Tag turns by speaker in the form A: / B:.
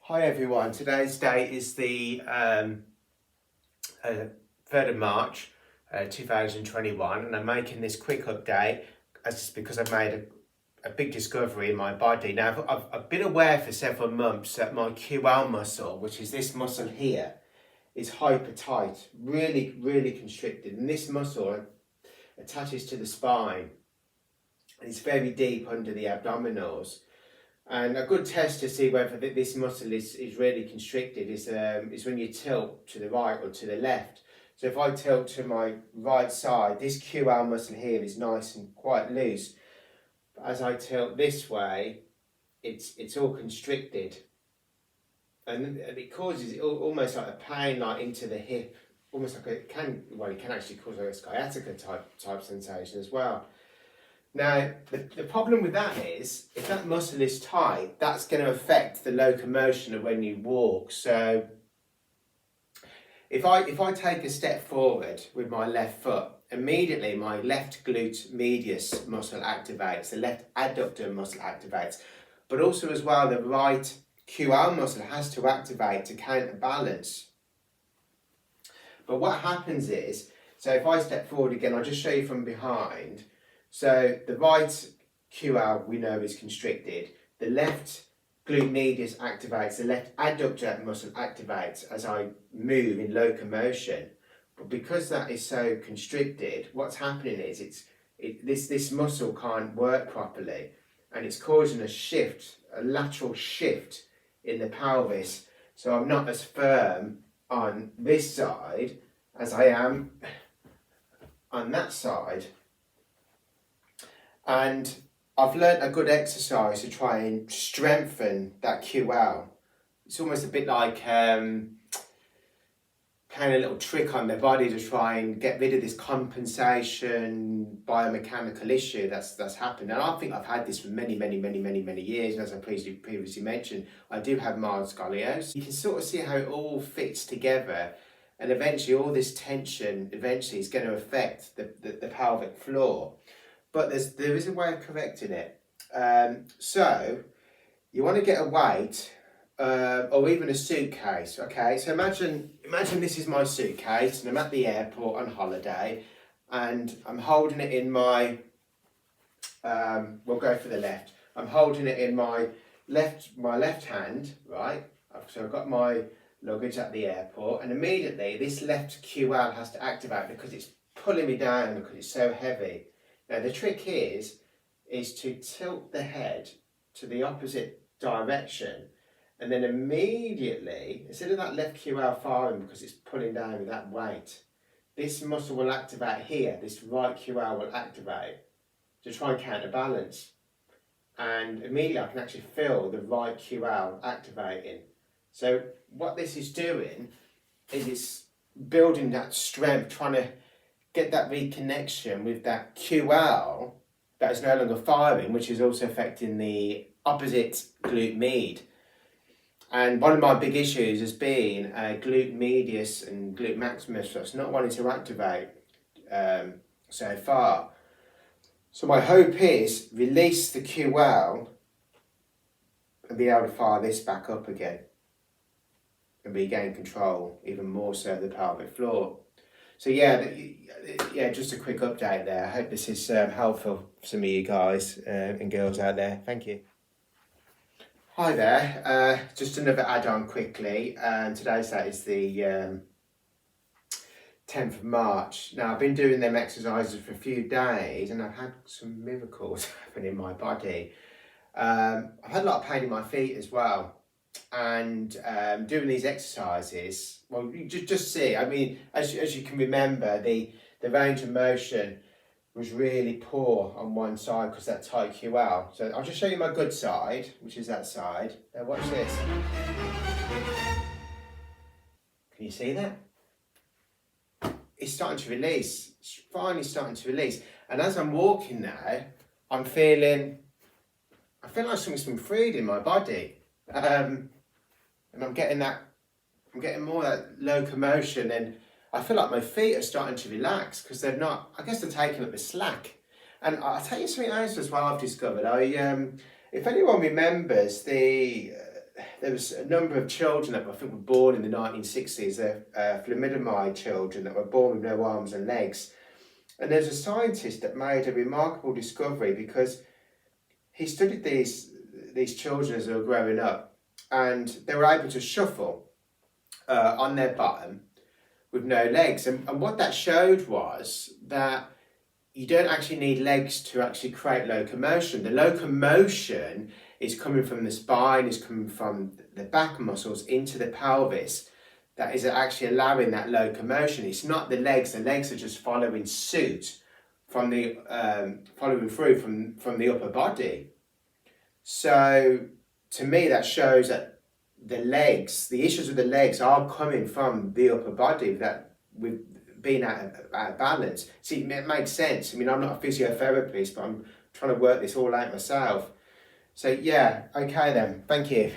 A: Hi everyone, today's date is the 3rd of March 2021 and I'm making this quick update because I've made a big discovery in my body. Now I've been aware for several months that my QL muscle, which is this muscle here, is hyper tight, really constricted, and this muscle attaches to the spine and it's very deep under the abdominals. And a good test to see whether this muscle is really constricted is when you tilt to the right or to the left. So if I tilt to my right side, this QL muscle here is nice and quite loose. But as I tilt this way, it's all constricted. And it causes almost like a pain like into the hip, almost like it can actually cause like a sciatica type sensation as well. Now, the problem with that is, if that muscle is tight, that's going to affect the locomotion of when you walk. So, if I take a step forward with my left foot, immediately my left glute medius muscle activates, the left adductor muscle activates, but also as well the right QL muscle has to activate to counterbalance. But what happens is, so if I step forward again, I'll just show you from behind. So the right QL we know is constricted, the left glute medius activates, the left adductor muscle activates as I move in locomotion. But because that is so constricted, what's happening is this muscle can't work properly and it's causing a lateral shift in the pelvis. So I'm not as firm on this side as I am on that side. And I've learnt a good exercise to try and strengthen that QL. It's almost a bit like playing a little trick on the body to try and get rid of this compensation biomechanical issue that's happened. And I think I've had this for many years. And as I previously mentioned, I do have mild scoliosis. You can sort of see how it all fits together. And eventually all this tension is going to affect the pelvic floor. But there is a way of correcting it. So you want to get a weight or even a suitcase. Okay, so imagine this is my suitcase and I'm at the airport on holiday and I'm holding it in my, we'll go for the left. I'm holding it in my left hand, right? So I've got my luggage at the airport and immediately this left QL has to activate because it's pulling me down because it's so heavy. Now the trick is to tilt the head to the opposite direction and then immediately, instead of that left QL firing because it's pulling down with that weight, this muscle will activate here, this right QL will activate to try and counterbalance. And immediately I can actually feel the right QL activating. So what this is doing is it's building that strength, trying to get that reconnection with that QL that is no longer firing, which is also affecting the opposite glute med. And one of my big issues has been glute medius and glute maximus that's not wanting to activate so far. So my hope is release the QL and be able to fire this back up again and regain control even more so of the pelvic floor. So yeah, just a quick update there. I hope this is helpful for some of you guys and girls out there. Thank you. Hi there, just another add-on quickly. Today's date is the 10th of March. Now I've been doing them exercises for a few days and I've had some miracles happen in my body. I've had a lot of pain in my feet as well. And doing these exercises, well, you just see, I mean, as you can remember, the range of motion was really poor on one side because that tight QL. So I'll just show you my good side, which is that side. Now watch this. Can you see that? It's starting to release. It's finally starting to release. And as I'm walking now, I feel like something's been freed in my body. And I'm getting more of that locomotion, and I feel like my feet are starting to relax because they're not, I guess they're taking up the slack. And I'll tell you something else as well I've discovered. If anyone remembers the there was a number of children that I think were born in the 1960s, thalidomide children that were born with no arms and legs. And there's a scientist that made a remarkable discovery, because he studied these children as they were growing up, and they were able to shuffle on their bottom with no legs. And what that showed was that you don't actually need legs to actually create locomotion. The locomotion is coming from the spine, is coming from the back muscles into the pelvis. That is actually allowing that locomotion. It's not the legs are just following suit from the following through from the upper body. So to me, that shows that the issues with the legs are coming from the upper body, that with being out of balance. See, it makes sense. I mean, I'm not a physiotherapist, but I'm trying to work this all out myself. So yeah, okay then, thank you.